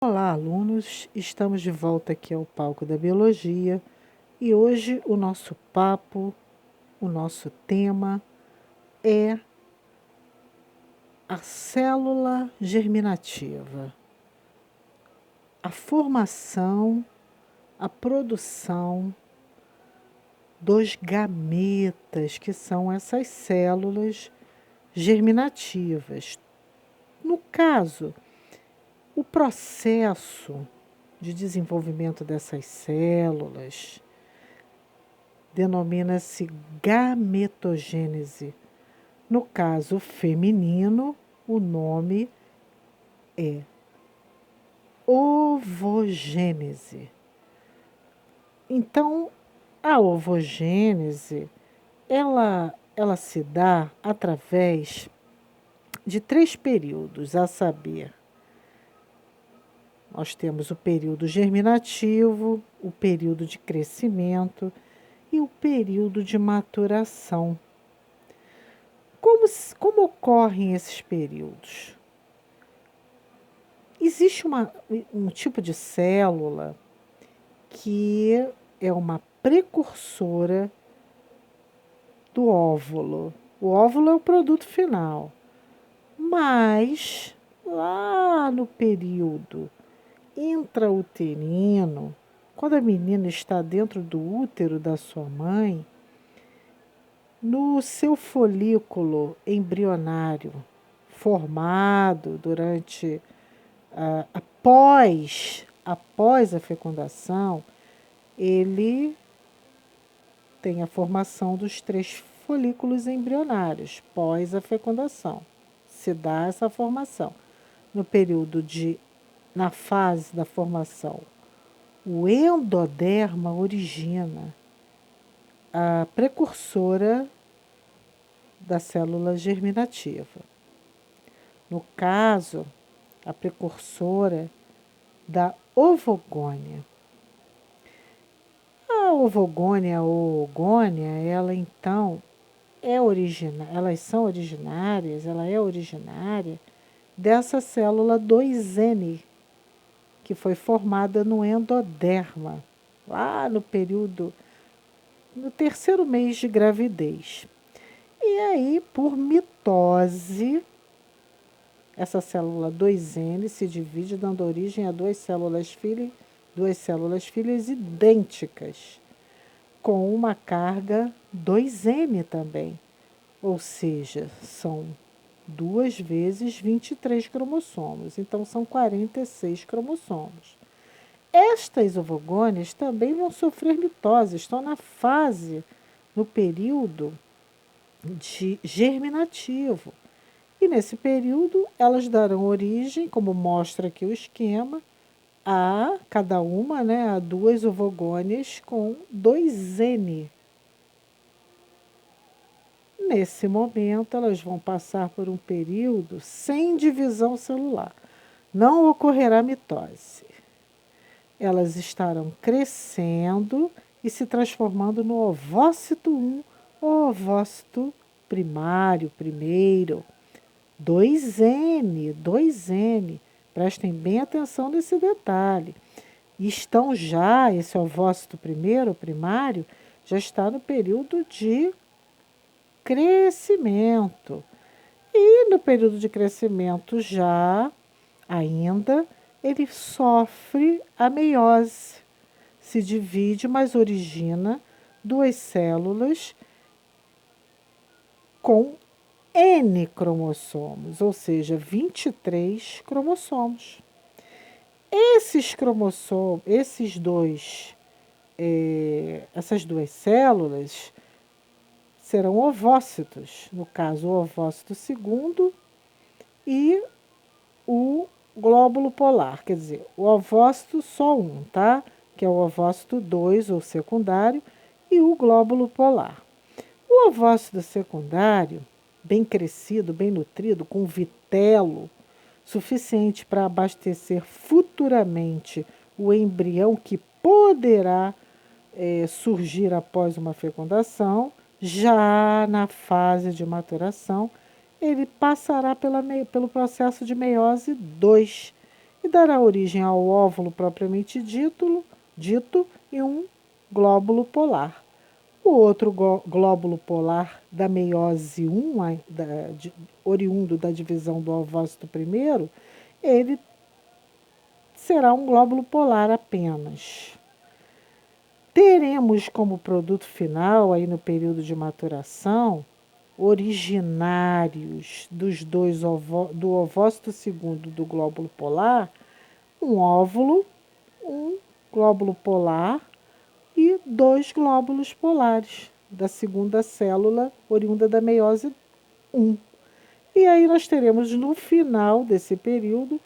Olá, alunos! Estamos de volta aqui ao palco da biologia e hoje o nosso papo, o nosso tema é a célula germinativa, a formação, a produção dos gametas, que são essas células germinativas. No caso, o processo de desenvolvimento dessas células denomina-se gametogênese. No caso feminino, o nome é ovogênese. Então, a ovogênese, ela se dá através de 3 períodos, a saber, nós temos o período germinativo, o período de crescimento e o período de maturação. Como ocorrem esses períodos? Existe um tipo de célula que é uma precursora do óvulo. O óvulo é o produto final. Mas, lá no período intrauterino, quando a menina está dentro do útero da sua mãe, no seu folículo embrionário formado durante após a fecundação, ele tem a formação dos 3 folículos embrionários pós a fecundação. Se dá essa formação. Na fase da formação, o endoderma origina a precursora da célula germinativa. No caso, a precursora da ovogônia. A ovogônia ou ogônia, ela então ela é originária dessa célula 2N, que foi formada no endoderma, lá no 3º mês de gravidez. E aí, por mitose, essa célula 2N se divide, dando origem a duas células filhas idênticas, com uma carga 2N também. Ou seja, são 2 vezes 23 cromossomos, então são 46 cromossomos. Estas ovogônias também vão sofrer mitose, estão no período germinativo. E nesse período, elas darão origem, como mostra aqui o esquema, a cada uma, a 2 ovogônias com 2N. Nesse momento, elas vão passar por um período sem divisão celular. Não ocorrerá mitose. Elas estarão crescendo e se transformando no ovócito 1, ou ovócito primário, primeiro. 2N. Prestem bem atenção nesse detalhe. Esse ovócito primário, já está no período de crescimento. E no período de crescimento ele sofre a meiose. Se divide, mas origina 2 células com N cromossomos, ou seja, 23 cromossomos. Essas 2 células serão ovócitos, no caso o ovócito segundo e o glóbulo polar, quer dizer, o ovócito só um, tá? Que é o ovócito 2 ou secundário e o glóbulo polar. O ovócito secundário, bem crescido, bem nutrido, com vitelo suficiente para abastecer futuramente o embrião que poderá surgir após uma fecundação, já na fase de maturação, ele passará pelo processo de meiose 2, e dará origem ao óvulo propriamente dito e um glóbulo polar. O outro glóbulo polar da meiose 1, oriundo da divisão do ovócito primeiro, ele será um glóbulo polar apenas. Teremos como produto final, aí no período de maturação, originários do ovócito segundo do glóbulo polar, um óvulo, um glóbulo polar e dois glóbulos polares da segunda célula oriunda da meiose 1. E aí nós teremos no final desse período